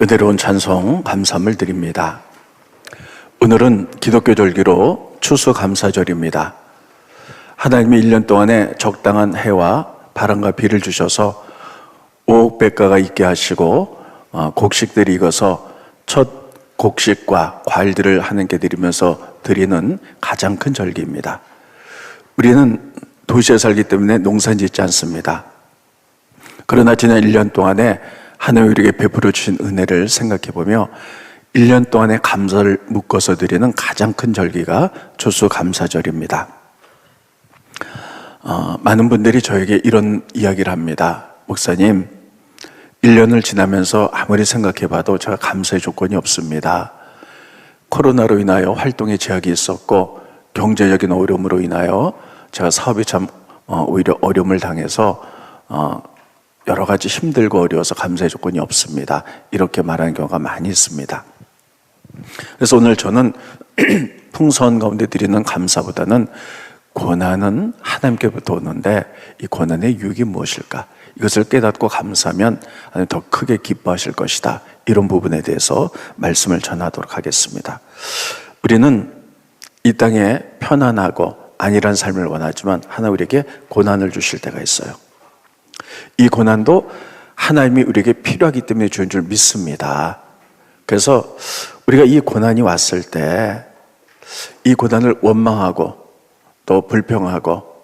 은혜로운 찬송 감사함을 드립니다. 오늘은 기독교 절기로 추수감사절입니다. 하나님이 1년 동안에 적당한 해와 바람과 비를 주셔서 오곡백과가 있게 하시고 곡식들이 익어서 첫 곡식과 과일들을 하나님께 드리면서 드리는 가장 큰 절기입니다. 우리는 도시에 살기 때문에 농사 짓지 않습니다. 그러나 지난 1년 동안에 하나님이 우리에게 베풀어 주신 은혜를 생각해 보며 1년 동안의 감사를 묶어서 드리는 가장 큰 절기가 추수감사절입니다. 많은 분들이 저에게 이런 이야기를 합니다. 목사님, 1년을 지나면서 아무리 생각해 봐도 제가 감사의 조건이 없습니다. 코로나로 인하여 활동에 제약이 있었고 경제적인 어려움으로 인하여 제가 사업이 참 오히려 어려움을 당해서 여러 가지 힘들고 어려워서 감사의 조건이 없습니다. 이렇게 말하는 경우가 많이 있습니다. 그래서 오늘 저는 풍성한 가운데 드리는 감사보다는 고난은 하나님께부터 오는데 이 고난의 유익이 무엇일까? 이것을 깨닫고 감사하면 하나님 더 크게 기뻐하실 것이다. 이런 부분에 대해서 말씀을 전하도록 하겠습니다. 우리는 이 땅에 편안하고 안일한 삶을 원하지만 하나님 우리에게 고난을 주실 때가 있어요. 이 고난도 하나님이 우리에게 필요하기 때문에 주는 줄 믿습니다. 그래서 우리가 이 고난이 왔을 때 이 고난을 원망하고 또 불평하고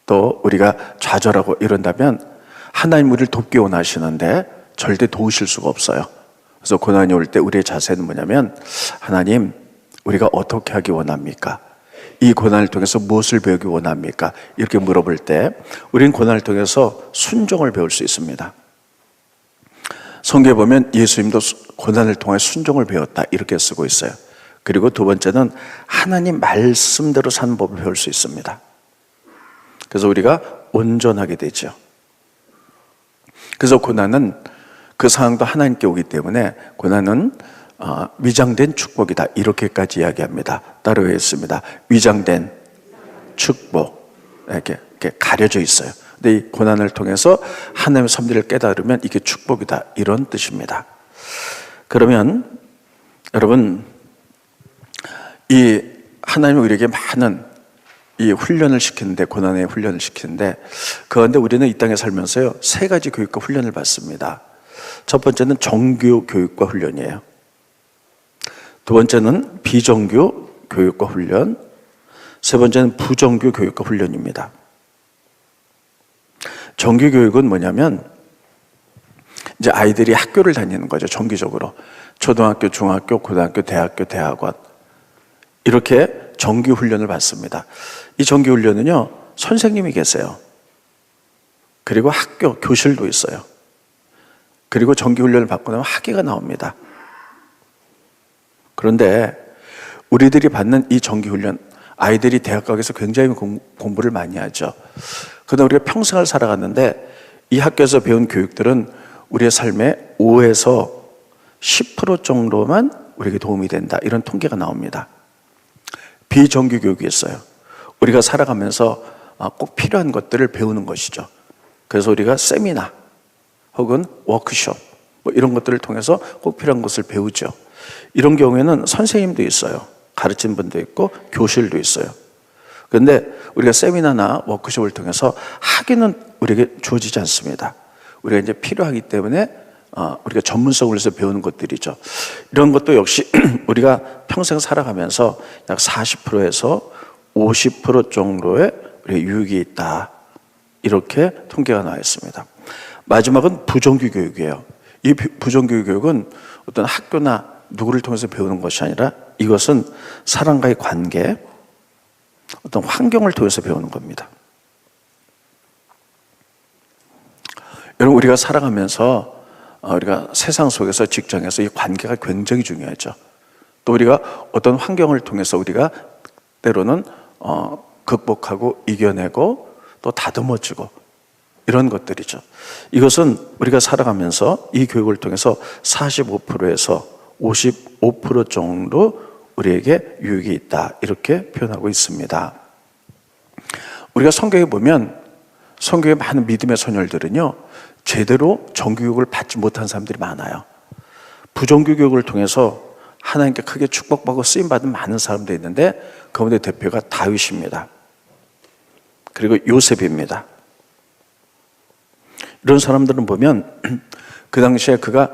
또 우리가 좌절하고 이런다면 하나님 우리를 돕기 원하시는데 절대 도우실 수가 없어요. 그래서 고난이 올 때 우리의 자세는 뭐냐면 하나님 우리가 어떻게 하기 원합니까? 이 고난을 통해서 무엇을 배우기 원합니까? 이렇게 물어볼 때 우리는 고난을 통해서 순종을 배울 수 있습니다. 성경에 보면 예수님도 고난을 통해 순종을 배웠다 이렇게 쓰고 있어요. 그리고 두 번째는 하나님 말씀대로 사는 법을 배울 수 있습니다. 그래서 우리가 온전하게 되죠. 그래서 고난은 그 상황도 하나님께 오기 때문에 고난은 위장된 축복이다 이렇게까지 이야기합니다. 따로 했습니다. 위장된 축복 이렇게 가려져 있어요. 근데 이 고난을 통해서 하나님의 섭리를 깨달으면 이게 축복이다 이런 뜻입니다. 그러면 여러분 이 하나님이 우리에게 많은 이 훈련을 시키는데 고난의 훈련을 시키는데 그런데 우리는 이 땅에 살면서요 3가지 교육과 훈련을 받습니다. 첫 번째는 정규 교육과 훈련이에요. 두 번째는 비정규 교육과 훈련, 세 번째는 부정규 교육과 훈련입니다. 정규 교육은 뭐냐면 이제 아이들이 학교를 다니는 거죠. 정기적으로 초등학교, 중학교, 고등학교, 대학교, 대학원 이렇게 정규 훈련을 받습니다. 이 정규 훈련은요 선생님이 계세요. 그리고 학교, 교실도 있어요. 그리고 정규 훈련을 받고 나면 학위가 나옵니다. 그런데 우리들이 받는 이 정기훈련 아이들이 대학 가서 굉장히 공부를 많이 하죠. 그러나 우리가 평생을 살아갔는데 이 학교에서 배운 교육들은 우리의 삶에 5에서 10% 정도만 우리에게 도움이 된다 이런 통계가 나옵니다. 비정규 교육이 있어요. 우리가 살아가면서 꼭 필요한 것들을 배우는 것이죠. 그래서 우리가 세미나 혹은 워크숍 이런 것들을 통해서 꼭 필요한 것을 배우죠. 이런 경우에는 선생님도 있어요. 가르치는 분도 있고 교실도 있어요. 그런데 우리가 세미나나 워크숍을 통해서 학위는 우리에게 주어지지 않습니다. 우리가 이제 필요하기 때문에 우리가 전문성을 위해서 배우는 것들이죠. 이런 것도 역시 우리가 평생 살아가면서 약 40%에서 50% 정도의 우리의 유익이 있다. 이렇게 통계가 나와 있습니다. 마지막은 부정규 교육이에요. 이 부정규 교육은 어떤 학교나 누구를 통해서 배우는 것이 아니라 이것은 사람과의 관계, 어떤 환경을 통해서 배우는 겁니다. 여러분 우리가 살아가면서 우리가 세상 속에서 직장에서 이 관계가 굉장히 중요하죠. 또 우리가 어떤 환경을 통해서 우리가 때로는 극복하고 이겨내고 또 다듬어지고 이런 것들이죠. 이것은 우리가 살아가면서 이 교육을 통해서 45%에서 55% 정도 우리에게 유익이 있다 이렇게 표현하고 있습니다. 우리가 성경에 보면 성경의 많은 믿음의 소녀들은요 제대로 정교육을 받지 못한 사람들이 많아요. 부정규 교육을 통해서 하나님께 크게 축복받고 쓰임받은 많은 사람도 있는데 그 가운데 대표가 다윗입니다. 그리고 요셉입니다. 이런 사람들은 보면 그 당시에 그가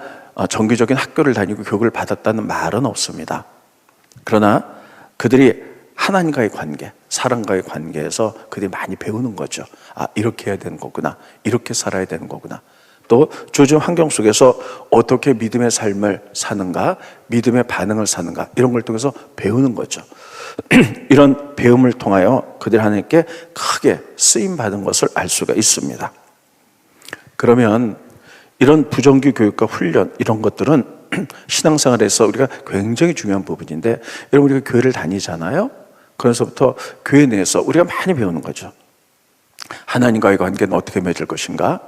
정규적인 학교를 다니고 교육을 받았다는 말은 없습니다. 그러나 그들이 하나님과의 관계, 사람과의 관계에서 그들이 많이 배우는 거죠. 이렇게 해야 되는 거구나, 이렇게 살아야 되는 거구나. 또 조정 환경 속에서 어떻게 믿음의 삶을 사는가, 믿음의 반응을 사는가, 이런 걸 통해서 배우는 거죠. 이런 배움을 통하여 그들이 하나님께 크게 쓰임받은 것을 알 수가 있습니다. 그러면 이런 부정규 교육과 훈련, 이런 것들은 신앙생활에서 우리가 굉장히 중요한 부분인데, 여러분 우리가 교회를 다니잖아요. 그래서부터 교회 내에서 우리가 많이 배우는 거죠. 하나님과의 관계는 어떻게 맺을 것인가,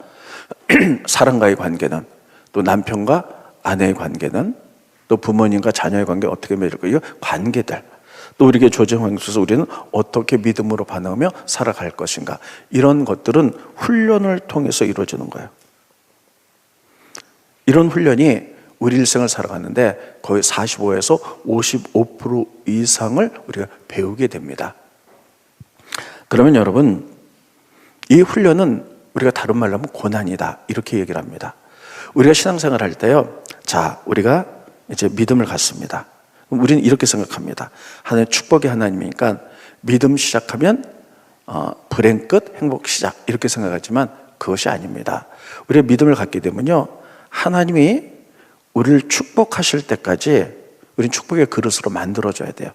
사람과의 관계는, 또 남편과 아내의 관계는, 또 부모님과 자녀의 관계는 어떻게 맺을 것인가, 이거 관계들. 또 우리에게 조정 환경 속에서 우리는 어떻게 믿음으로 반응하며 살아갈 것인가, 이런 것들은 훈련을 통해서 이루어지는 거예요. 이런 훈련이 우리 일생을 살아가는데 거의 45에서 55% 이상을 우리가 배우게 됩니다. 그러면 여러분, 이 훈련은 우리가 다른 말로 하면 고난이다, 이렇게 얘기를 합니다. 우리가 신앙생활 할 때요, 자, 우리가 이제 믿음을 갖습니다. 우리는 이렇게 생각합니다. 하나님 축복의 하나님이니까 믿음 시작하면 불행 끝, 행복 시작, 이렇게 생각하지만 그것이 아닙니다. 우리가 믿음을 갖게 되면요, 하나님이 우리를 축복하실 때까지 우리는 축복의 그릇으로 만들어줘야 돼요.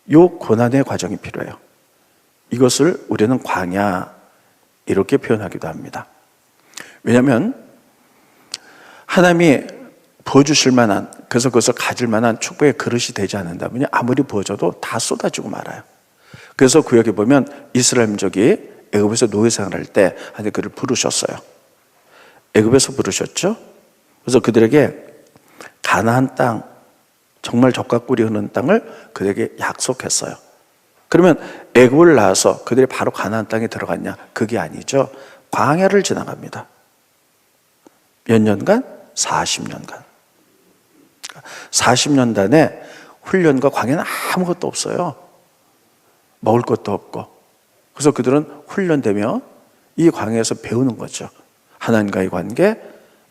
이 고난의 과정이 필요해요. 이것을 우리는 광야, 이렇게 표현하기도 합니다. 왜냐하면 하나님이 부어주실 만한, 그래서 그것을 가질 만한 축복의 그릇이 되지 않는다면 아무리 부어줘도 다 쏟아지고 말아요. 그래서 구약에 보면 이스라엘 민족이 애굽에서 노예 생활할 때 하나님 그를 부르셨어요. 애굽에서 부르셨죠. 그래서 그들에게 가나안 땅, 정말 젖과 꿀이 흐르는 땅을 그들에게 약속했어요. 그러면 애굽을 나와서 그들이 바로 가나안 땅에 들어갔냐? 그게 아니죠. 광야를 지나갑니다. 몇 년간? 40년간. 40년간의 훈련과 광야는 아무것도 없어요. 먹을 것도 없고. 그래서 그들은 훈련되며 이 광야에서 배우는 거죠. 하나님과의 관계,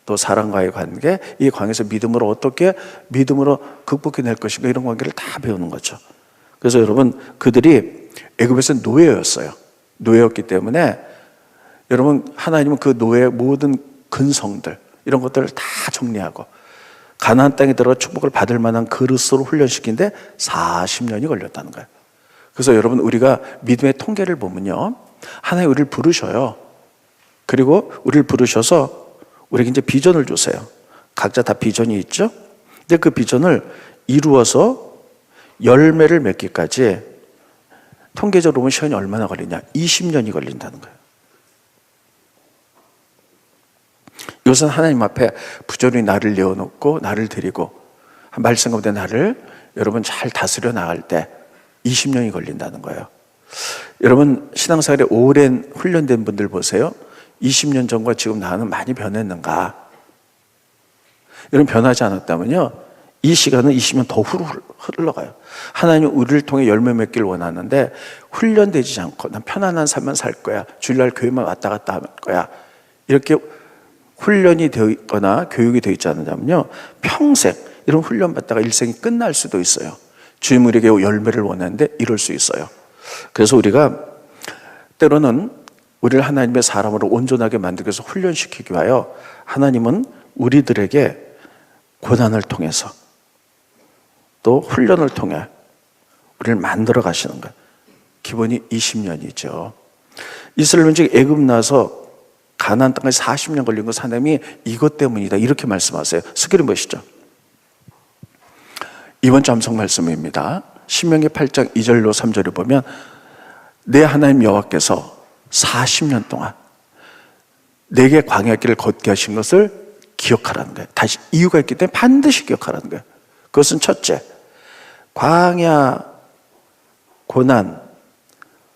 또 사람과의 관계, 이 광야에서 믿음으로 어떻게 믿음으로 극복해낼 것인가, 이런 관계를 다 배우는 거죠. 그래서 여러분, 그들이 애굽에서 노예였어요. 노예였기 때문에 여러분, 하나님은 그 노예의 모든 근성들, 이런 것들을 다 정리하고 가나안 땅에 들어가 축복을 받을 만한 그릇으로 훈련시키는데 40년이 걸렸다는 거예요. 그래서 여러분, 우리가 믿음의 통계를 보면요, 하나님 우리를 부르셔요. 그리고 우리를 부르셔서 우리에게 이제 비전을 주세요. 각자 다 비전이 있죠. 근데 그 비전을 이루어서 열매를 맺기까지 통계적으로 보면 시간이 얼마나 걸리냐? 20년이 걸린다는 거예요. 이것은 하나님 앞에 부지런히 나를 내어놓고 나를 드리고 말씀 가운데 나를 여러분 잘 다스려 나갈 때 20년이 걸린다는 거예요. 여러분, 신앙생활에 오랜 훈련된 분들 보세요. 20년 전과 지금 나는 많이 변했는가? 여러분, 변하지 않았다면요, 이 시간은 20년 더 흘러가요. 하나님은 우리를 통해 열매 맺기를 원하는데 훈련되지 않고 난 편안한 삶만 살 거야, 주일날 교회만 왔다 갔다 할 거야, 이렇게 훈련이 되어 있거나 교육이 되어 있지 않느냐면요, 평생 이런 훈련 받다가 일생이 끝날 수도 있어요. 주님 우리에게 열매를 원하는데 이럴 수 있어요. 그래서 우리가 때로는 우리를 하나님의 사람으로 온전하게 만들기 위해서 훈련시키기 위하여 하나님은 우리들에게 고난을 통해서 또 훈련을 통해 우리를 만들어 가시는 거예요. 기본이 20년이죠. 이스라엘 민족이 애굽 나서 가나안 땅까지 40년 걸린 것, 하나님이 이것 때문이다, 이렇게 말씀하세요. 스크린 보시죠. 이번 주 암송 말씀입니다. 신명기 8장 2절로 3절을 보면 내 하나님 여호와께서 40년 동안 내게 광야길을 걷게 하신 것을 기억하라는 거예요. 다시 이유가 있기 때문에 반드시 기억하라는 거예요. 그것은 첫째, 광야 고난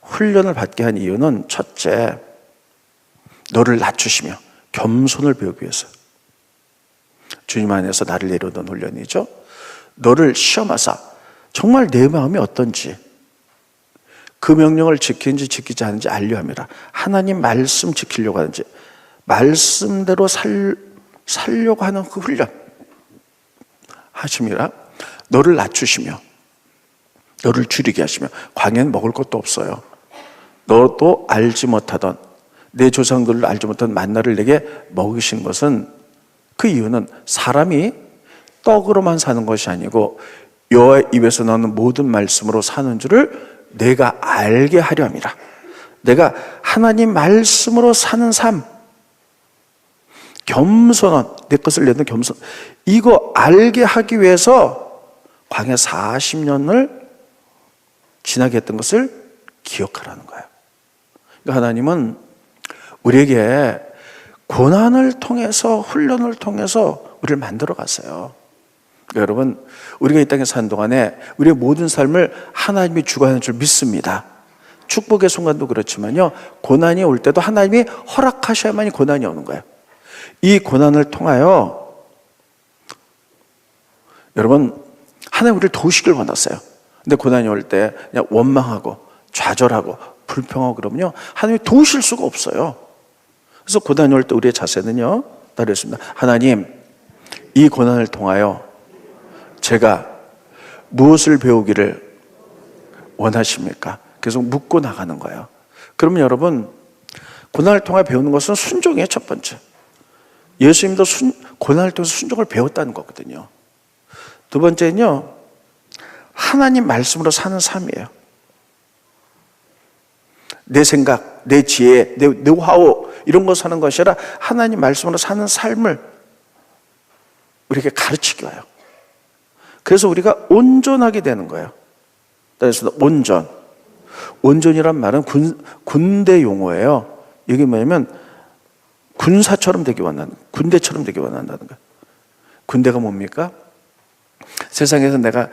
훈련을 받게 한 이유는 첫째, 너를 낮추시며 겸손을 배우기 위해서. 주님 안에서 나를 내려놓은 훈련이죠. 너를 시험하사 정말 내 마음이 어떤지, 그 명령을 지키는지 지키지 않는지 알려 함이라. 하나님 말씀 지키려고 하는지, 말씀대로 살려고 하는 그 훈련 하심이라. 너를 낮추시며 너를 줄이게 하시며, 광야는 먹을 것도 없어요. 너도 알지 못하던, 내 조상들을 알지 못한 만나를 내게 먹이신 것은, 그 이유는 사람이 떡으로만 사는 것이 아니고 여호와의 입에서 나오는 모든 말씀으로 사는 줄을 내가 알게 하려 함이라. 내가 하나님 말씀으로 사는 삶, 겸손한, 내 것을 내는 겸손, 이거 알게 하기 위해서 광야 40년을 지나게 했던 것을 기억하라는 거예요. 그러니까 하나님은 우리에게 고난을 통해서, 훈련을 통해서 우리를 만들어 갔어요. 그러니까 여러분, 우리가 이 땅에 사는 동안에 우리의 모든 삶을 하나님이 주관하는 줄 믿습니다. 축복의 순간도 그렇지만요, 고난이 올 때도 하나님이 허락하셔야만이 고난이 오는 거예요. 이 고난을 통하여 여러분, 하나님 우리를 도우시길 원하세요. 근데 고난이 올 때 그냥 원망하고 좌절하고 불평하고 그러면요, 하나님이 도우실 수가 없어요. 그래서 고난이 올 때 우리의 자세는요, 따르겠습니다. 하나님, 이 고난을 통하여 제가 무엇을 배우기를 원하십니까? 계속 묻고 나가는 거예요. 그러면 여러분, 고난을 통해 배우는 것은 순종이에요. 첫 번째, 예수님도 고난을 통해서 순종을 배웠다는 거거든요. 두 번째는요, 하나님 말씀으로 사는 삶이에요. 내 생각, 내 지혜, 내 노하우 이런 거 사는 것이 아니라 하나님 말씀으로 사는 삶을 우리에게 가르치게 와요. 그래서 우리가 온전하게 되는 거예요. 그래서 온전. 온전이란 말은 군대 용어예요. 이게 뭐냐면 군사처럼 되기 원하는, 군대처럼 되기 원한다는 거예요. 군대가 뭡니까? 세상에서 내가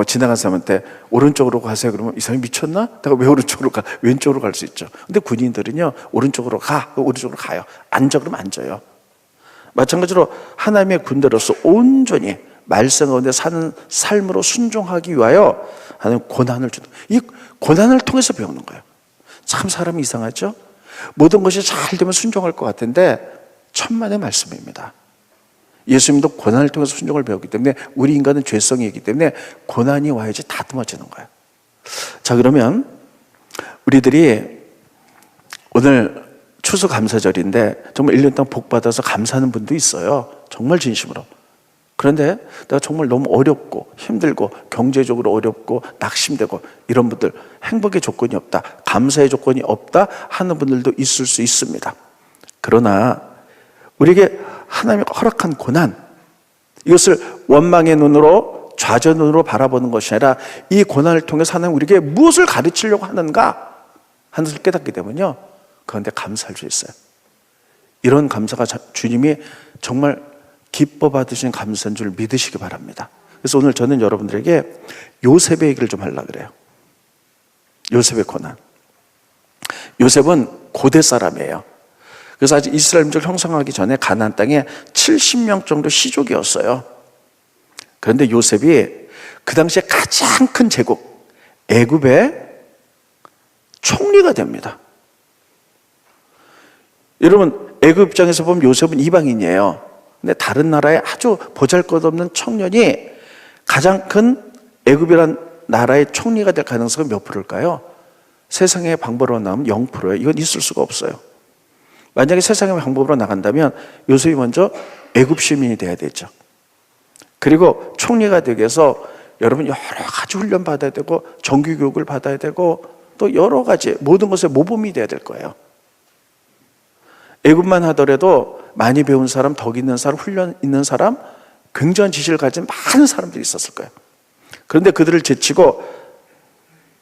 지나간 사람한테 오른쪽으로 가세요 그러면 이 사람이 미쳤나? 내가 왜 오른쪽으로 가? 왼쪽으로 갈 수 있죠. 근데 군인들은요, 오른쪽으로 가, 오른쪽으로 가요. 앉아 그러면 앉아요. 마찬가지로 하나님의 군대로서 온전히 말씀 가운데 사는 삶으로 순종하기 위하여 하나님 고난을 주는, 이 고난을 통해서 배우는 거예요. 참 사람이 이상하죠? 모든 것이 잘 되면 순종할 것 같은데 천만의 말씀입니다. 예수님도 고난을 통해서 순종을 배웠기 때문에, 우리 인간은 죄성이 있기 때문에 고난이 와야지 다듬어지는 거예요. 자, 그러면 우리들이 오늘 추수감사절인데 정말 1년 동안 복 받아서 감사하는 분도 있어요. 정말 진심으로. 그런데 내가 정말 너무 어렵고 힘들고 경제적으로 어렵고 낙심되고 이런 분들, 행복의 조건이 없다, 감사의 조건이 없다 하는 분들도 있을 수 있습니다. 그러나 우리에게 하나님이 허락한 고난, 이것을 원망의 눈으로, 좌절 눈으로 바라보는 것이 아니라 이 고난을 통해서 하나님 우리에게 무엇을 가르치려고 하는가 하는 것을 깨닫게 되면요, 그런데 감사할 수 있어요. 이런 감사가 주님이 정말 기뻐 받으신 감사인 줄 믿으시기 바랍니다. 그래서 오늘 저는 여러분들에게 요셉의 얘기를 좀 하려고 그래요. 요셉의 고난. 요셉은 고대 사람이에요. 그래서 아직 이스라엘 민족을 형성하기 전에 가나안 땅에 70명 정도 시족이었어요. 그런데 요셉이 그 당시에 가장 큰 제국 애굽의 총리가 됩니다. 여러분, 애굽 입장에서 보면 요셉은 이방인이에요. 근데 다른 나라의 아주 보잘것없는 청년이 가장 큰 애굽이라는 나라의 총리가 될 가능성은 몇 프로일까요? 세상의 방법으로 나오면 0%예요. 이건 있을 수가 없어요. 만약에 세상의 방법으로 나간다면 요셉이 먼저 애굽 시민이 돼야 되죠. 그리고 총리가 되기 위해서 여러분 여러 가지 훈련 받아야 되고 정규 교육을 받아야 되고 또 여러 가지 모든 것에 모범이 돼야 될 거예요. 애굽만 하더라도 많이 배운 사람, 덕 있는 사람, 훈련 있는 사람, 굉장한 지식을 가진 많은 사람들이 있었을 거예요. 그런데 그들을 제치고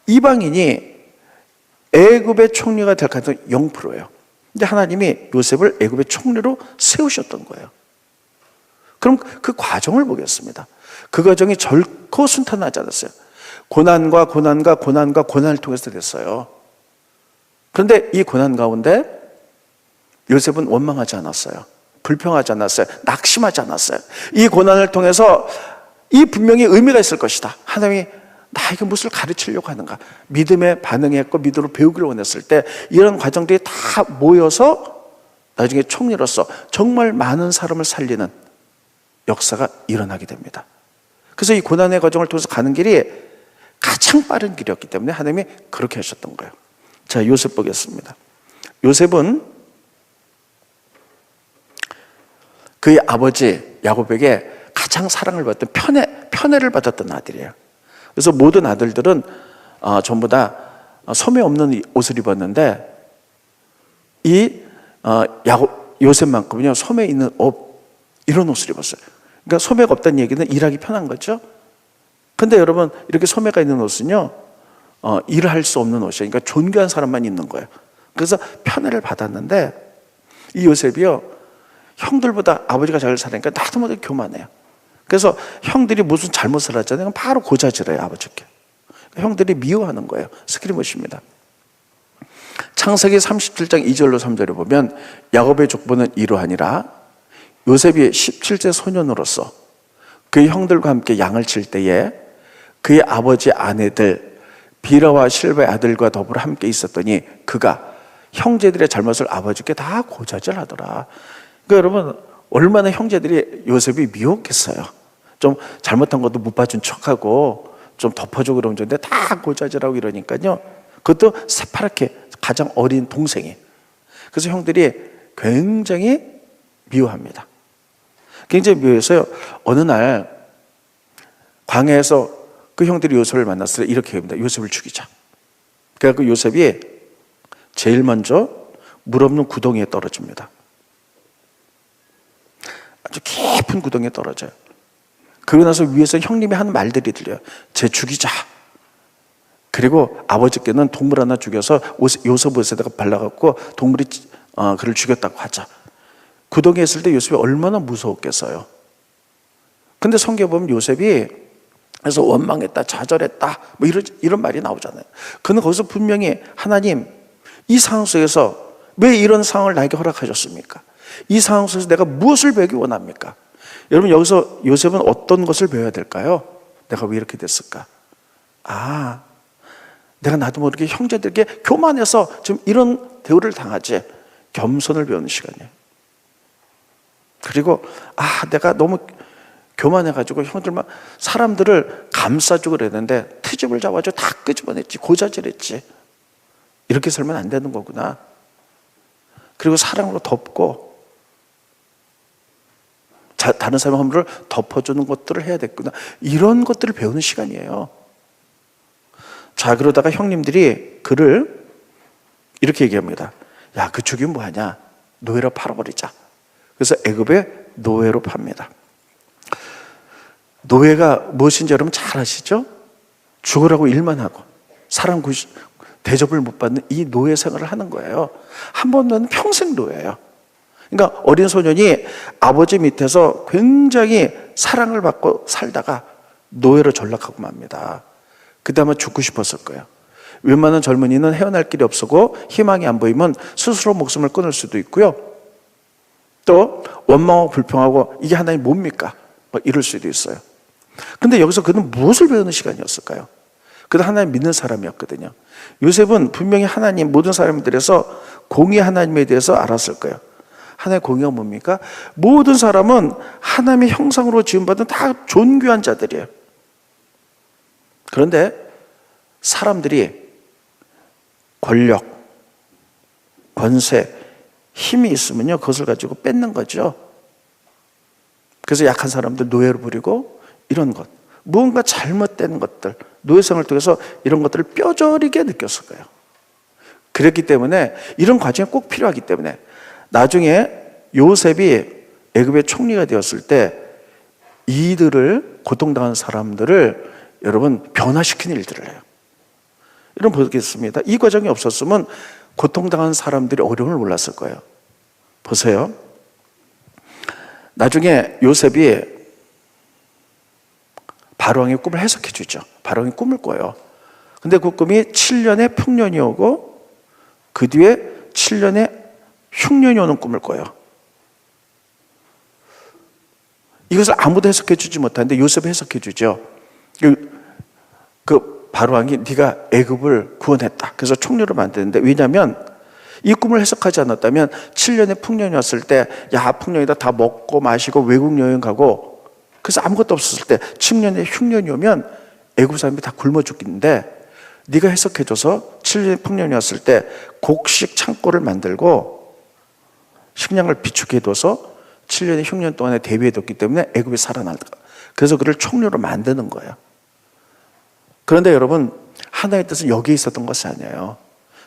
이방인이 애굽의 총리가 될 가능성이 0%예요. 근데 하나님이 요셉을 애굽의 총리로 세우셨던 거예요. 그럼 그 과정을 보겠습니다. 그 과정이 결코 순탄하지 않았어요. 고난을 통해서 됐어요. 그런데 이 고난 가운데 요셉은 원망하지 않았어요. 불평하지 않았어요. 낙심하지 않았어요. 이 고난을 통해서 이 분명히 의미가 있을 것이다. 하나님이 나에게 무엇을 가르치려고 하는가. 믿음에 반응했고 믿음으로 배우기를 원했을 때 이런 과정들이 다 모여서 나중에 총리로서 정말 많은 사람을 살리는 역사가 일어나게 됩니다. 그래서 이 고난의 과정을 통해서 가는 길이 가장 빠른 길이었기 때문에 하나님이 그렇게 하셨던 거예요. 자, 요셉 보겠습니다. 요셉은 그의 아버지 야곱에게 가장 사랑을 받던 편애를 받았던 아들이에요. 그래서 모든 아들들은 전부 다 소매 없는 옷을 입었는데 이 요셉만큼은요 소매 있는 옷, 이런 옷을 입었어요. 그러니까 소매가 없다는 얘기는 일하기 편한 거죠. 근데 여러분 이렇게 소매가 있는 옷은요 일을 할 수 없는 옷이에요. 그러니까 존귀한 사람만 입는 거예요. 그래서 편애를 받았는데 이 요셉이요 형들보다 아버지가 잘 사니까 나도 모르게 교만해요. 그래서 형들이 무슨 잘못을 하잖아요. 바로 고자질해요 아버지께. 형들이 미워하는 거예요. 스크리머십니다. 창세기 37장 2절로 3절에 보면 야곱의 족보는 이러하니라. 요셉이 17세 소년으로서 그의 형들과 함께 양을 칠 때에 그의 아버지 아내들 비라와 실바의 아들과 더불어 함께 있었더니 그가 형제들의 잘못을 아버지께 다 고자질하더라. 그러니까 여러분 얼마나 형제들이 요셉이 미웠겠어요. 좀 잘못한 것도 못 봐준 척하고 좀 덮어주고 그러면 좋은데 다 고자질하고 이러니까요. 그것도 새파랗게 가장 어린 동생이. 그래서 형들이 굉장히 미워합니다. 굉장히 미워해서요. 어느 날 광야에서 그 형들이 요셉을 만났을 때 이렇게 합니다. 요셉을 죽이자. 그래서 요셉이 제일 먼저 물 없는 구덩이에 떨어집니다. 아주 깊은 구덩이에 떨어져요. 그러고 나서 위에서 형님이 하는 말들이 들려요. 쟤 죽이자. 그리고 아버지께는 동물 하나 죽여서 요셉 옷에다가 발라갖고 동물이 그를 죽였다고 하자. 구덩이에 있을 때 요셉이 얼마나 무서웠겠어요. 근데 성경에 보면 요셉이 그래서 원망했다, 좌절했다, 뭐 이런 말이 나오잖아요. 그는 거기서 분명히 하나님, 이 상황 속에서 왜 이런 상황을 나에게 허락하셨습니까? 이 상황 속에서 내가 무엇을 배우기 원합니까? 여러분 여기서 요셉은 어떤 것을 배워야 될까요? 내가 왜 이렇게 됐을까? 내가 나도 모르게 형제들에게 교만해서 지금 이런 대우를 당하지. 겸손을 배우는 시간이에요. 그리고 내가 너무 교만해가지고 형들만 사람들을 감싸주고 그랬는데 트집을 잡아줘 다 끄집어냈지, 고자질했지. 이렇게 살면 안 되는 거구나. 그리고 사랑으로 덮고 다른 사람의 허물을 덮어주는 것들을 해야 됐구나. 이런 것들을 배우는 시간이에요. 자, 그러다가 형님들이 그를 이렇게 얘기합니다. 야, 그 죽이면 뭐하냐? 노예로 팔아버리자. 그래서 애굽에 노예로 팝니다. 노예가 무엇인지 여러분 잘 아시죠? 죽으라고 일만 하고 사람 대접을 못 받는 이 노예 생활을 하는 거예요. 한 번은 평생 노예예요. 그러니까 어린 소년이 아버지 밑에서 굉장히 사랑을 받고 살다가 노예로 전락하고 맙니다. 그때 아마 죽고 싶었을 거예요. 웬만한 젊은이는 헤어날 길이 없었고 희망이 안 보이면 스스로 목숨을 끊을 수도 있고요. 또 원망하고 불평하고 이게 하나님 뭡니까? 뭐 이럴 수도 있어요. 근데 여기서 그는 무엇을 배우는 시간이었을까요? 그는 하나님 믿는 사람이었거든요. 요셉은 분명히 하나님 모든 사람들에서 공의 하나님에 대해서 알았을 거예요. 하나님의 공의가 뭡니까? 모든 사람은 하나님의 형상으로 지음받은 다 존귀한 자들이에요. 그런데 사람들이 권력, 권세, 힘이 있으면요 그것을 가지고 뺏는 거죠. 그래서 약한 사람들 노예로 부리고 이런 것, 무언가 잘못된 것들, 노예성을 통해서 이런 것들을 뼈저리게 느꼈을 거예요. 그랬기 때문에 이런 과정이 꼭 필요하기 때문에 나중에 요셉이 애굽의 총리가 되었을 때 이들을 고통당한 사람들을 여러분 변화시키는 일들을 해요. 여러분 보겠습니다. 이 과정이 없었으면 고통당한 사람들이 어려움을 몰랐을 거예요. 보세요. 나중에 요셉이 바로왕의 꿈을 해석해 주죠. 바로왕이 꿈을 꿔요. 근데 그 꿈이 7년의 풍년이 오고 그 뒤에 7년의 흉년이 오는 꿈을 꿔요. 이것을 아무도 해석해 주지 못하는데 요셉이 해석해 주죠. 그 바로왕이 네가 애굽을 구원했다. 그래서 총리로 만드는데, 왜냐하면 이 꿈을 해석하지 않았다면 7년의 풍년이 왔을 때, 야, 풍년이다, 다 먹고 마시고 외국 여행 가고, 그래서 아무것도 없었을 때 7년의 흉년이 오면 애굽 사람들이 다 굶어 죽겠는데, 네가 해석해줘서 7년의 풍년이 왔을 때 곡식 창고를 만들고 식량을 비축해 둬서 7년의 흉년 동안에 대비해뒀기 때문에 애굽이 살아난다. 그래서 그를 총리로 만드는 거예요. 그런데 여러분, 하나의 뜻은 여기에 있었던 것이 아니에요.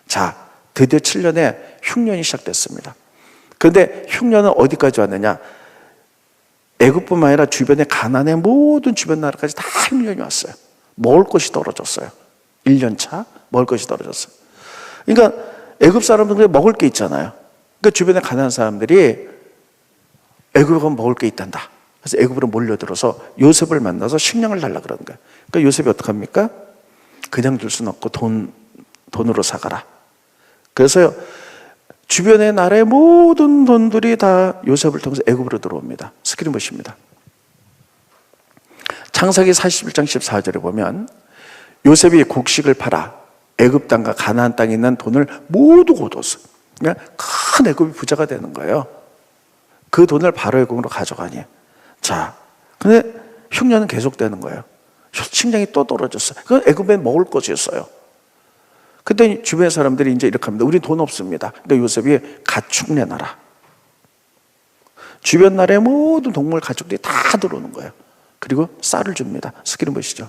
자, 드디어 7년의 흉년이 시작됐습니다. 그런데 흉년은 어디까지 왔느냐? 애굽뿐만 아니라 주변의 가나안의 모든 주변 나라까지 다 흉년이 왔어요. 먹을 것이 떨어졌어요. 1년 차 먹을 것이 떨어졌어요. 그러니까 애굽 사람들이 먹을 게 있잖아요. 그러니까 주변의 가나안 사람들이 애굽에 가면 먹을 게 있단다. 그래서 애굽으로 몰려들어서 요셉을 만나서 식량을 달라 그러는 거예요. 그러니까 요셉이 어떡합니까? 그냥 줄 수는 없고 돈으로 사가라. 그래서 주변의 나라의 모든 돈들이 다 요셉을 통해서 애굽으로 들어옵니다. 스크린 보십니다. 창세기 41장 14절에 보면 요셉이 곡식을 팔아 애굽 땅과 가나안 땅에 있는 돈을 모두 거뒀어. 그러니까 큰 애굽이 부자가 되는 거예요. 그 돈을 바로 애굽으로 가져가니. 자, 근데 흉년은 계속되는 거예요. 식량이 또 떨어졌어요. 그건 애굽에 먹을 것이었어요. 그때 주변 사람들이 이제 이렇게 합니다. 우리 돈 없습니다. 그러니까 요셉이 가축 내놔라. 주변 나라의 모든 동물 가축들이 다 들어오는 거예요. 그리고 쌀을 줍니다. 스크린 보시죠.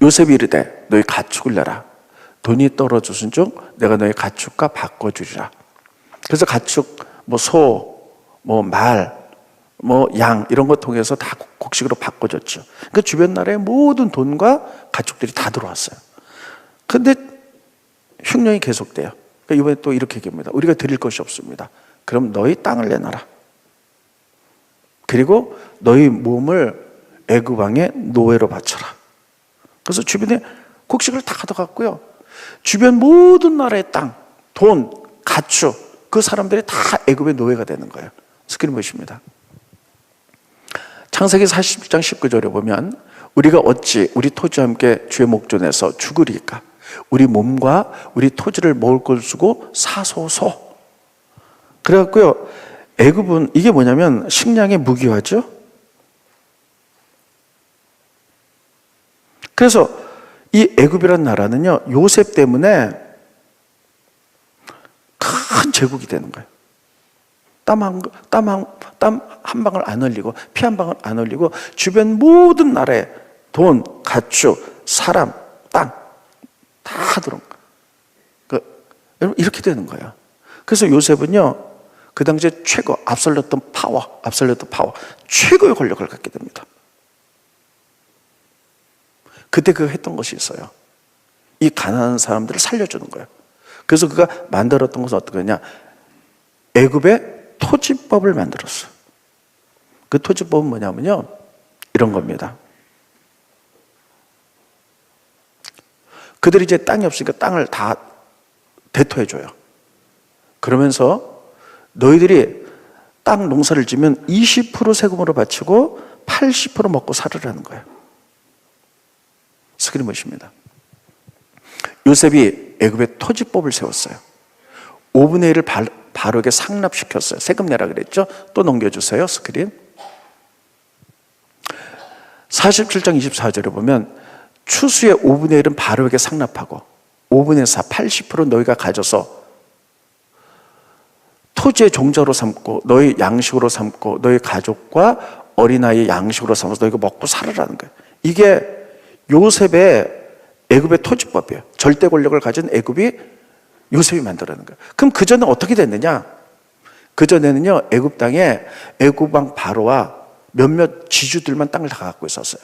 요셉이 이르되 너희 가축을 내라. 돈이 떨어졌은 중 내가 너희 가축과 바꿔주리라. 그래서 가축, 뭐 소, 뭐 말, 뭐 양 이런 거 통해서 다 곡식으로 바꿔줬죠. 그러니까 주변 나라의 모든 돈과 가축들이 다 들어왔어요. 근데 흉년이 계속돼요. 그러니까 이번에 또 이렇게 얘기합니다. 우리가 드릴 것이 없습니다. 그럼 너희 땅을 내놔라. 그리고 너희 몸을 애굽 왕의 노예로 바쳐라. 그래서 주변에 곡식을 다 가져갔고요. 주변 모든 나라의 땅, 돈, 가축, 그 사람들이 다 애굽의 노예가 되는 거예요. 스크린 보십니다. 창세기 40장 19절에 보면 우리가 어찌 우리 토지와 함께 주의 목전에서 죽으리까? 우리 몸과 우리 토지를 먹을 걸 주고 사소서. 그래갖고요, 애굽은 이게 뭐냐면 식량의 무기화죠. 그래서 이 애굽이라는 나라는요, 요셉 때문에 큰 제국이 되는 거예요. 땀 한 방울 안 흘리고, 피 한 방울 안 흘리고, 주변 모든 나라에 돈, 가축, 사람, 땅 다 들어온 거예요. 여러분, 이렇게 되는 거예요. 그래서 요셉은요, 그 당시에 최고, 압솔루트 파워, 최고의 권력을 갖게 됩니다. 그때 그가 했던 것이 있어요. 이 가난한 사람들을 살려주는 거예요. 그래서 그가 만들었던 것은 어떤 거냐? 애굽의 토지법을 만들었어요. 그 토지법은 뭐냐면요, 이런 겁니다. 그들이 이제 땅이 없으니까 땅을 다 대토해줘요. 그러면서 너희들이 땅 농사를 지면 20% 세금으로 바치고 80% 먹고 살으라는 거예요. 스크린 보십니다. 요셉이 애굽의 토지법을 세웠어요. 5분의 1을 바로에게 상납시켰어요. 세금 내라 그랬죠? 또 넘겨주세요. 스크린. 47장 24절에 보면 추수의 5분의 1은 바로에게 상납하고 5분의 4, 80% 너희가 가져서 토지의 종자로 삼고 너희 양식으로 삼고 너희 가족과 어린아이의 양식으로 삼아서 너희가 먹고 살으라는 거예요. 이게 요셉의 애굽의 토지법이에요. 절대 권력을 가진 애굽이 요셉이 만들어낸 거예요. 그럼 그전에 어떻게 됐느냐? 그전에는요, 애굽 땅에 애굽 왕 바로와 몇몇 지주들만 땅을 다 갖고 있었어요.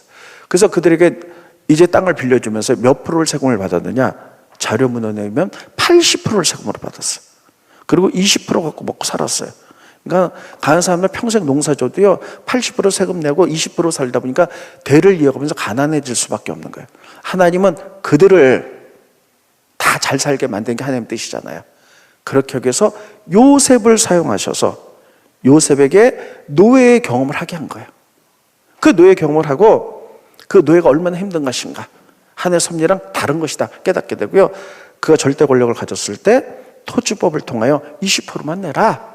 그래서 그들에게 이제 땅을 빌려주면서 몇 프로를 세금을 받았느냐? 자료문헌에 보면 80%를 세금으로 받았어요. 그리고 20% 갖고 먹고 살았어요. 그러니까 가난한 사람들 평생 농사 져도요, 80% 세금 내고 20% 살다 보니까 대를 이어가면서 가난해질 수밖에 없는 거예요. 하나님은 그들을 다 잘 살게 만든 게 하나님 뜻이잖아요. 그렇게 여기서 요셉을 사용하셔서 요셉에게 노예의 경험을 하게 한 거예요. 그 노예 경험을 하고 그 노예가 얼마나 힘든 것인가, 하나의 섭리랑 다른 것이다 깨닫게 되고요. 그가 절대 권력을 가졌을 때 토지법을 통하여 20%만 내라,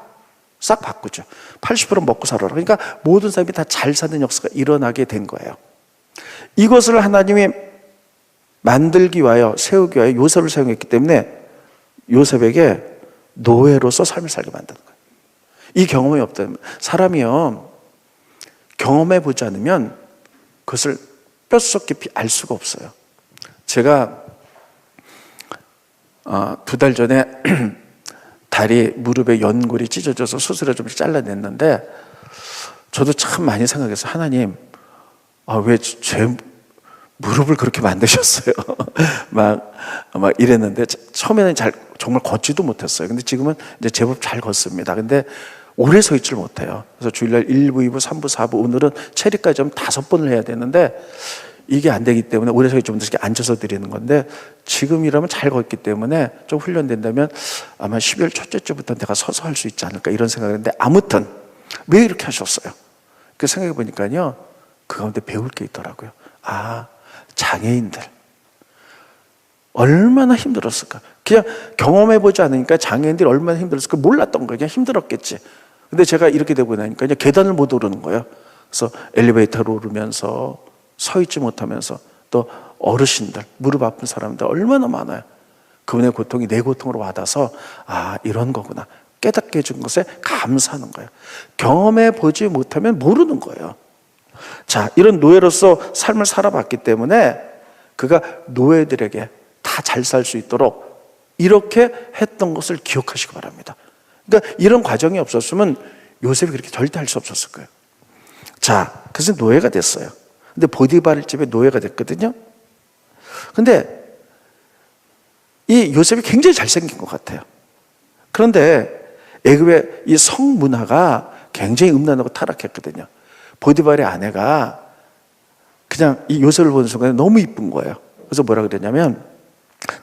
싹 바꾸죠. 80% 먹고 살아라. 그러니까 모든 사람이 다 잘 사는 역사가 일어나게 된 거예요. 이것을 하나님이 만들기 위하여, 세우기 위하여 요셉을 사용했기 때문에 요셉에게 노예로서 삶을 살게 만드는 거예요. 이 경험이 없다면, 사람이요, 경험해 보지 않으면 그것을 뼛속 깊이 알 수가 없어요. 제가 2달 전에 다리, 무릎에 연골이 찢어져서 수술해 좀 잘라냈는데, 저도 참 많이 생각했어요. 하나님, 왜 제 무릎을 그렇게 만드셨어요? 막 이랬는데, 처음에는 정말 걷지도 못했어요. 근데 지금은 이제 제법 잘 걷습니다. 근데 오래 서 있질 못해요. 그래서 주일날 1부, 2부, 3부, 4부, 오늘은 체리까지 좀 5번을 해야 되는데, 이게 안 되기 때문에 오래 서 좀 이렇게 앉아서 드리는 건데, 지금이라면 잘 걷기 때문에 좀 훈련된다면 아마 12월 첫째 주부터 내가 서서 할 수 있지 않을까, 이런 생각을 했는데, 아무튼 왜 이렇게 하셨어요? 그 생각해 보니까요, 그 가운데 배울 게 있더라고요. 장애인들 얼마나 힘들었을까. 그냥 경험해보지 않으니까 장애인들이 얼마나 힘들었을까 몰랐던 거예요. 그냥 힘들었겠지. 근데 제가 이렇게 되고 나니까 그냥 계단을 못 오르는 거예요. 그래서 엘리베이터로 오르면서 서 있지 못하면서, 또 어르신들, 무릎 아픈 사람들 얼마나 많아요. 그분의 고통이 내 고통으로 와닿아서 이런 거구나 깨닫게 해준 것에 감사하는 거예요. 경험해보지 못하면 모르는 거예요. 자, 이런 노예로서 삶을 살아봤기 때문에 그가 노예들에게 다 잘 살 수 있도록 이렇게 했던 것을 기억하시기 바랍니다. 그러니까 이런 과정이 없었으면 요셉이 그렇게 절대 할 수 없었을 거예요. 자, 그래서 노예가 됐어요. 근데 보디발 집에 노예가 됐거든요. 근데 이 요셉이 굉장히 잘생긴 것 같아요. 그런데 애굽의 이 성문화가 굉장히 음란하고 타락했거든요. 보디발의 아내가 그냥 이 요셉을 보는 순간에 너무 이쁜 거예요. 그래서 뭐라 그랬냐면,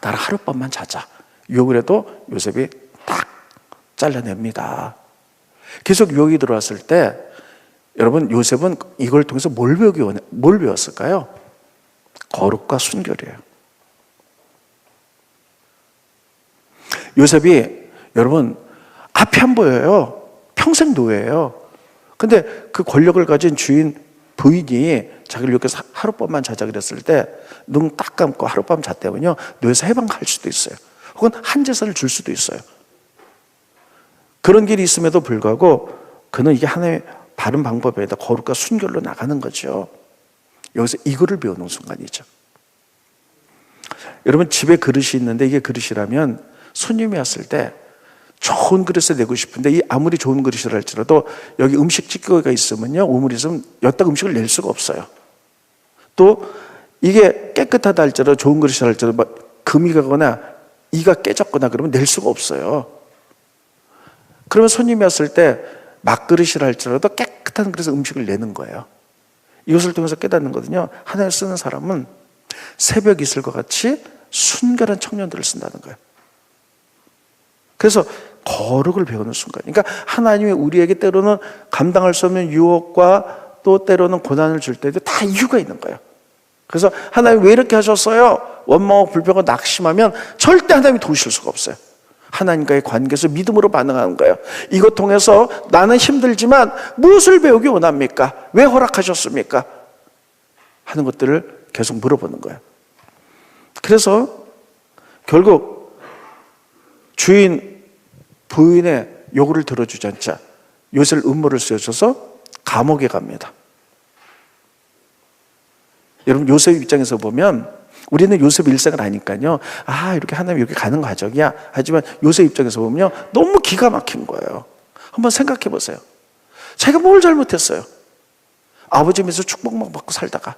나랑 하룻밤만 자자 유혹을 해도 요셉이 딱 잘라냅니다. 계속 유혹이 들어왔을 때, 여러분, 요셉은 이걸 통해서 뭘 배웠을까요? 거룩과 순결이에요. 요셉이, 여러분, 앞이 안 보여요. 평생 노예예요. 근데 그 권력을 가진 부인이 자기를 이렇게 하룻밤만 자자 그랬을 때, 눈 딱 감고 하룻밤 잤다면요, 노예에서 해방할 수도 있어요. 혹은 한 재산을 줄 수도 있어요. 그런 길이 있음에도 불구하고 그는 이게 하나의 바른 방법에 다 거룩과 순결로 나가는 거죠. 여기서 이거를 배우는 순간이죠. 여러분, 집에 그릇이 있는데 이게 그릇이라면 손님이 왔을 때 좋은 그릇을 내고 싶은데, 이 아무리 좋은 그릇이라 할지라도 여기 음식 찌꺼기가 있으면요, 우물이 있으면 여기다 음식을 낼 수가 없어요. 또 이게 깨끗하다 할지라도, 좋은 그릇이라 할지라도 금이 가거나 이가 깨졌거나 그러면 낼 수가 없어요. 그러면 손님이 왔을 때 막그릇이라 할지라도 깨끗한 그릇에서 음식을 내는 거예요. 이것을 통해서 깨닫는 거거든요. 하나를 쓰는 사람은 새벽 이슬과 같이 순결한 청년들을 쓴다는 거예요. 그래서 거룩을 배우는 순간, 그러니까 하나님이 우리에게 때로는 감당할 수 없는 유혹과 또 때로는 고난을 줄 때도 다 이유가 있는 거예요. 그래서 하나님 왜 이렇게 하셨어요? 원망하고 불평하고 낙심하면 절대 하나님이 도우실 수가 없어요. 하나님과의 관계에서 믿음으로 반응하는 거예요. 이것 통해서 나는 힘들지만 무엇을 배우기 원합니까? 왜 허락하셨습니까? 하는 것들을 계속 물어보는 거예요. 그래서 결국 부인의 요구를 들어주지 않자 요셉을 음모를 쓰여줘서 감옥에 갑니다. 여러분, 요셉 입장에서 보면, 우리는 요셉 일생을 아니까요, 이렇게 하나님 이렇게 가는 과정이야. 하지만 요셉 입장에서 보면 너무 기가 막힌 거예요. 한번 생각해 보세요. 자기가 뭘 잘못했어요? 아버지 밑에서 축복만 받고 살다가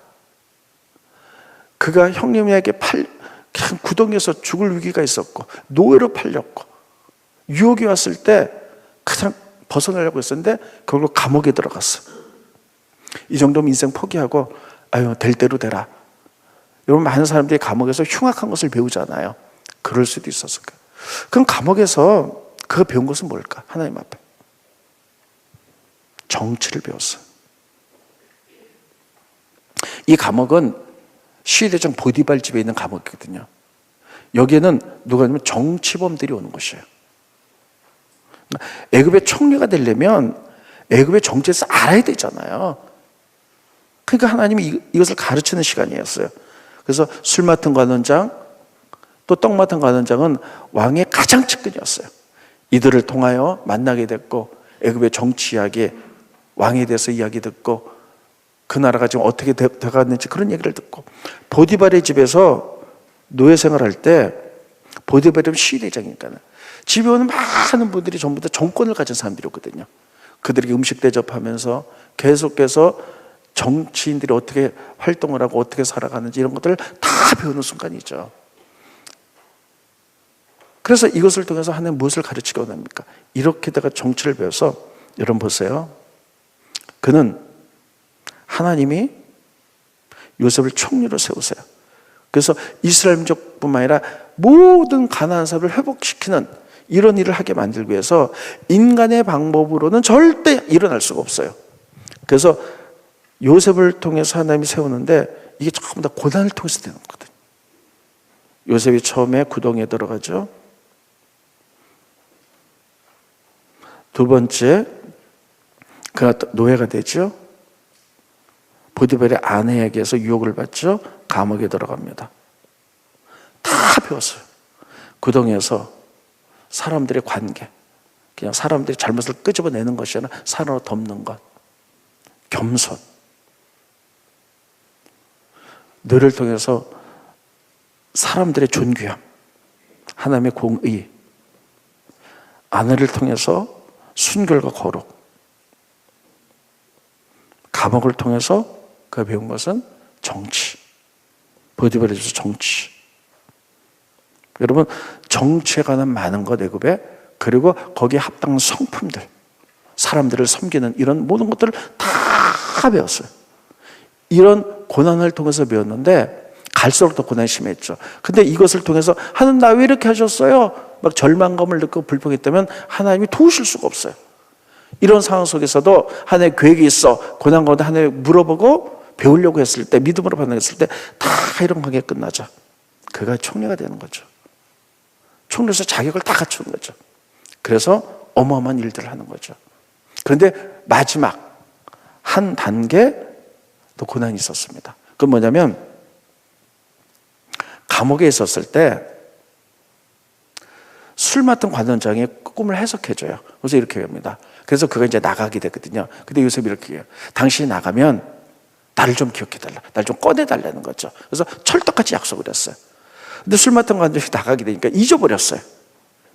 그가 형님에게 그냥 구덩이에서 죽을 위기가 있었고, 노예로 팔렸고, 유혹이 왔을 때 그냥 벗어나려고 했었는데 결국 감옥에 들어갔어. 이 정도면 인생 포기하고 될 대로 되라. 여러분, 많은 사람들이 감옥에서 흉악한 것을 배우잖아요. 그럴 수도 있었을 거예요. 그럼 감옥에서 그가 배운 것은 뭘까? 하나님 앞에 정치를 배웠어요. 이 감옥은 시대장 보디발 집에 있는 감옥이거든요. 여기에는 누가 아니면 정치범들이 오는 곳이에요. 애굽의 총리가 되려면 애굽의 정치에서 알아야 되잖아요. 그러니까 하나님이 이것을 가르치는 시간이었어요. 그래서 술 맡은 관원장, 또 떡 맡은 관원장은 왕의 가장 측근이었어요. 이들을 통하여 만나게 됐고, 애굽의 정치 이야기, 왕에 대해서 이야기 듣고, 그 나라가 지금 어떻게 돼갔는지 그런 얘기를 듣고, 보디발의 집에서 노예 생활할 때, 보디발이 시대장이니까 집에 오는 많은 분들이 전부 다 정권을 가진 사람들이었거든요. 그들에게 음식 대접하면서 계속해서 정치인들이 어떻게 활동을 하고 어떻게 살아가는지 이런 것들을 다 배우는 순간이죠. 그래서 이것을 통해서 하나님 무엇을 가르치기 원합니까? 이렇게다가 정치를 배워서, 여러분 보세요. 그는 하나님이 요셉을 총리로 세우세요. 그래서 이스라엘 민족뿐만 아니라 모든 가나안 사람을 회복시키는 이런 일을 하게 만들기 위해서 인간의 방법으로는 절대 일어날 수가 없어요. 그래서 요셉을 통해서 하나님이 세우는데 이게 전부 다 고난을 통해서 되는 거거든요. 요셉이 처음에 구덩이에 들어가죠. 두 번째, 그가 노예가 되죠. 보디발의 아내에게서 유혹을 받죠. 감옥에 들어갑니다. 다 배웠어요. 구덩이에서 사람들의 관계, 그냥 사람들이 잘못을 끄집어내는 것이 아니라 산으로 덮는 것, 겸손, 너를 통해서 사람들의 존귀함, 하나님의 공의, 아내를 통해서 순결과 거룩, 감옥을 통해서 그가 배운 것은 정치, 보디발에 있어서 정치. 여러분, 정치에 관한 많은 것, 애굽에, 그리고 거기에 합당한 성품들, 사람들을 섬기는 이런 모든 것들을 다 배웠어요. 이런 고난을 통해서 배웠는데 갈수록 더 고난이 심했죠. 근데 이것을 통해서 하나님 나 왜 이렇게 하셨어요? 막 절망감을 느끼고 불평했다면 하나님이 도우실 수가 없어요. 이런 상황 속에서도 하나님의 계획이 있어. 고난 가운데 하나님 물어보고 배우려고 했을 때, 믿음으로 반응했을 때 다 이런 관계가 끝나죠. 그가 총리가 되는 거죠. 총리로서 자격을 다 갖추는 거죠. 그래서 어마어마한 일들을 하는 거죠. 그런데 마지막 한 단계 또 고난이 있었습니다. 그건 뭐냐면, 감옥에 있었을 때 술 맡은 관원장이 꿈을 해석해줘요. 그래서 이렇게 합니다. 그래서 그가 이제 나가게 되거든요. 근데 요셉이 이렇게 해요. 당신이 나가면 나를 좀 기억해달라. 나를 좀 꺼내달라는 거죠. 그래서 철떡같이 약속을 했어요. 근데 술 맡은 관원장이 나가게 되니까 잊어버렸어요.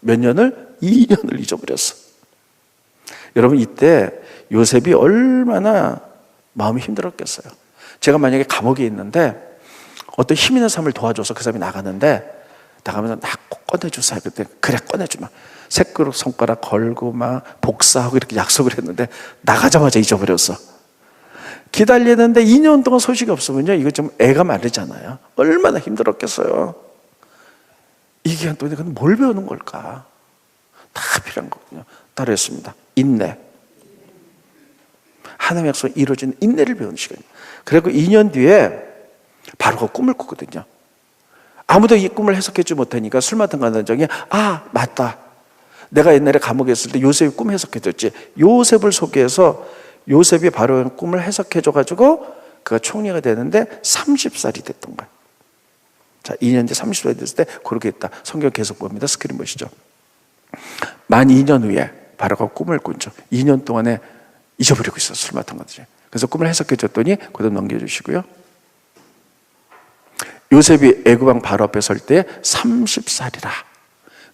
몇 년을? 2년을 잊어버렸어. 여러분, 이때 요셉이 얼마나 마음이 힘들었겠어요. 제가 만약에 감옥에 있는데 어떤 힘 있는 사람을 도와줘서 그 사람이 나가는데, 나가면서 나 꼭 꺼내주세요. 그때 그래 꺼내주면 새끼로 손가락 걸고 막 복사하고 이렇게 약속을 했는데 나가자마자 잊어버렸어. 기다리는데 2년 동안 소식이 없으면요, 이거 좀 애가 마르잖아요. 얼마나 힘들었겠어요. 이 기간 동안에 그건 뭘 배우는 걸까? 다 필요한 거거든요. 따르겠습니다. 인내. 하나님의 약속이 이루어지는 인내를 배우는 시간이에요. 그리고 2년 뒤에 바로 그 꿈을 꾸거든요. 아무도 이 꿈을 해석해주지 못하니까 술 맡은 관원장이, 아 맞다, 내가 옛날에 감옥에 있을 때 요셉이 꿈 해석해줬지. 요셉을 소개해서 요셉이 바로 꿈을 해석해줘가지고 그가 총리가 되는데 30살이 됐던 거예요. 자, 2년 뒤 30살이 됐을 때 그렇게 했다. 성경 계속 봅니다. 스크린 보시죠. 만 2년 후에 바로가 꿈을 꾼죠. 2년 동안에 잊어버리고 있어요. 술 맡은 거지. 그래서 꿈을 해석해줬더니 그다음 넘겨주시고요. 요셉이 애굽 왕 바로 앞에 설 때 30살이라.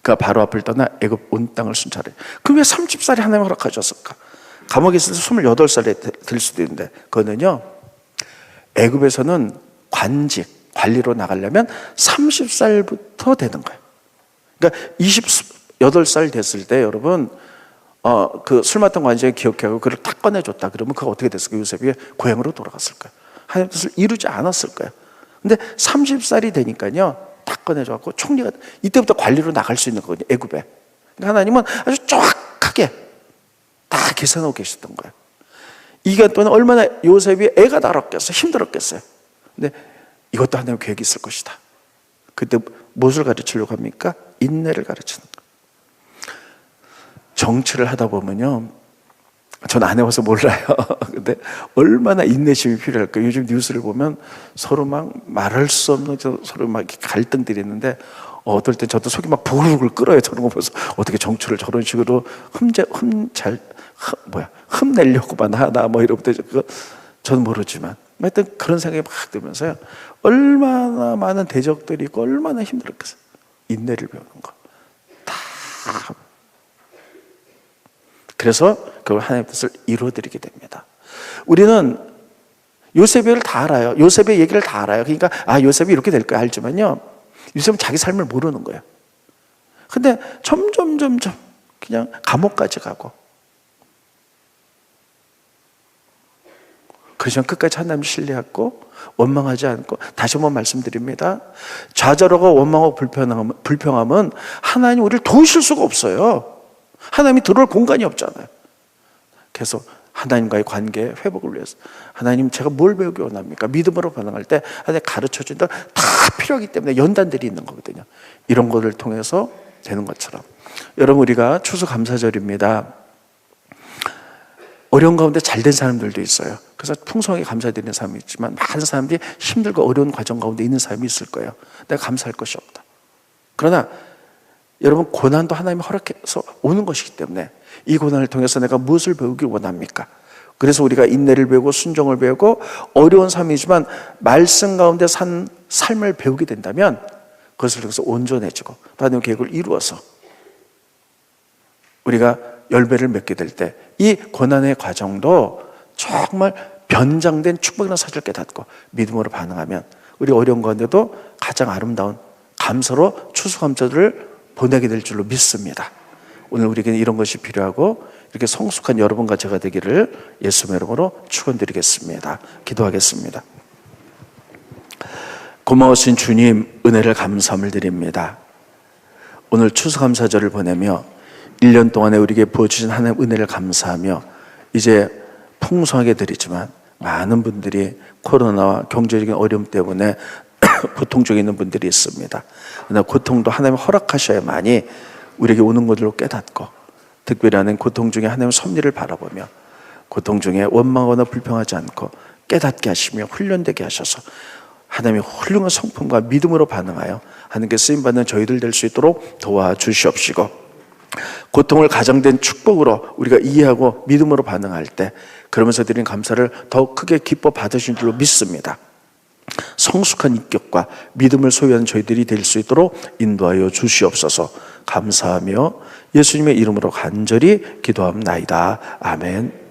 그가 바로 앞을 떠나 애굽 온 땅을 순찰해. 그럼 왜 30살이 하나님 허락하셨을까? 감옥에 있을 때 28살이 될 수도 있는데, 그거는요, 애굽에서는 관직, 관리로 나가려면 30살부터 되는 거예요. 그러니까 28살 됐을 때 여러분, 그 술 맡은 관직을 기억하고 그를 딱 꺼내줬다. 그러면 그가 어떻게 됐을까요? 요셉이 고향으로 돌아갔을 거예요. 하나님의 뜻을 이루지 않았을 거예요. 근데 30살이 되니까요, 딱 꺼내줘갖고 총리가, 이때부터 관리로 나갈 수 있는 거거든요, 애굽에. 그러니까 하나님은 아주 정확하게 다 계산하고 계셨던 거예요. 이 기간 동안 얼마나 요셉이 애가 달았겠어요. 힘들었겠어요. 근데 이것도 하나님의 계획이 있을 것이다. 그때 무엇을 가르치려고 합니까? 인내를 가르치는 거예요. 정치를 하다 보면요, 전 안 해봐서 몰라요. 근데 얼마나 인내심이 필요할까요? 요즘 뉴스를 보면 서로 막 말할 수 없는 서로 막 갈등들이 있는데, 어떨 땐 저도 속이 막 부글부글 끓어요. 저런 거 보면서 어떻게 정치를 저런 식으로 흠내려고만 하나 뭐 이러고 저는 모르지만 하여튼 그런 생각이 막 들면서요, 얼마나 많은 대적들이 있고 얼마나 힘들었겠어요. 인내를 배우는 거 다. 그래서 그걸 하나님의 뜻을 이루어드리게 됩니다. 우리는 요셉을 다 알아요. 요셉의 얘기를 다 알아요. 그러니까 요셉이 이렇게 될 거야 알지만요, 요셉은 자기 삶을 모르는 거예요. 근데 점점 그냥 감옥까지 가고, 그렇지만 끝까지 하나님을 신뢰하고 원망하지 않고, 다시 한번 말씀드립니다. 좌절하고 원망하고 불평함은 하나님 우리를 도우실 수가 없어요. 하나님이 들어올 공간이 없잖아요. 그래서 하나님과의 관계 회복을 위해서, 하나님 제가 뭘 배우기 원합니까? 믿음으로 반응할 때 하나님 가르쳐준다. 다 필요하기 때문에 연단들이 있는 거거든요. 이런 것을 통해서 되는 것처럼, 여러분 우리가 추수감사절입니다. 어려운 가운데 잘된 사람들도 있어요. 그래서 풍성하게 감사드리는 사람이 있지만, 많은 사람들이 힘들고 어려운 과정 가운데 있는 사람이 있을 거예요. 내가 감사할 것이 없다. 그러나 여러분, 고난도 하나님이 허락해서 오는 것이기 때문에 이 고난을 통해서 내가 무엇을 배우길 원합니까? 그래서 우리가 인내를 배우고 순종을 배우고 어려운 삶이지만 말씀 가운데 산 삶을 배우게 된다면, 그것을 통해서 온전해지고 또 하나님의 계획을 이루어서 우리가 열매를 맺게 될 때 이 고난의 과정도 정말 변장된 축복이라는 사실을 깨닫고 믿음으로 반응하면 우리 어려운 가운데도 가장 아름다운 감사로 추수감사들을 보내게 될 줄로 믿습니다. 오늘 우리에게는 이런 것이 필요하고, 이렇게 성숙한 여러분과 제가 되기를 예수님의 이름으로 축원드리겠습니다. 기도하겠습니다. 고마우신 주님, 은혜를 감사함을 드립니다. 오늘 추수감사절을 보내며 1년 동안에 우리에게 부어주신 하나님의 은혜를 감사하며, 이제 풍성하게 드리지만 많은 분들이 코로나와 경제적인 어려움 때문에 고통 중에 있는 분들이 있습니다. 그러나 고통도 하나님 허락하셔야만이 우리에게 오는 것으로 깨닫고, 특별히 하는 고통 중에 하나님의 섭리를 바라보며 고통 중에 원망하거나 불평하지 않고 깨닫게 하시며 훈련되게 하셔서 하나님의 훌륭한 성품과 믿음으로 반응하여 하나님께 쓰임받는 저희들 될 수 있도록 도와주시옵시고, 고통을 가정된 축복으로 우리가 이해하고 믿음으로 반응할 때 그러면서 드린 감사를 더 크게 기뻐 받으신 줄로 믿습니다. 성숙한 인격과 믿음을 소유하는 저희들이 될 수 있도록 인도하여 주시옵소서. 감사하며 예수님의 이름으로 간절히 기도합나이다. 아멘.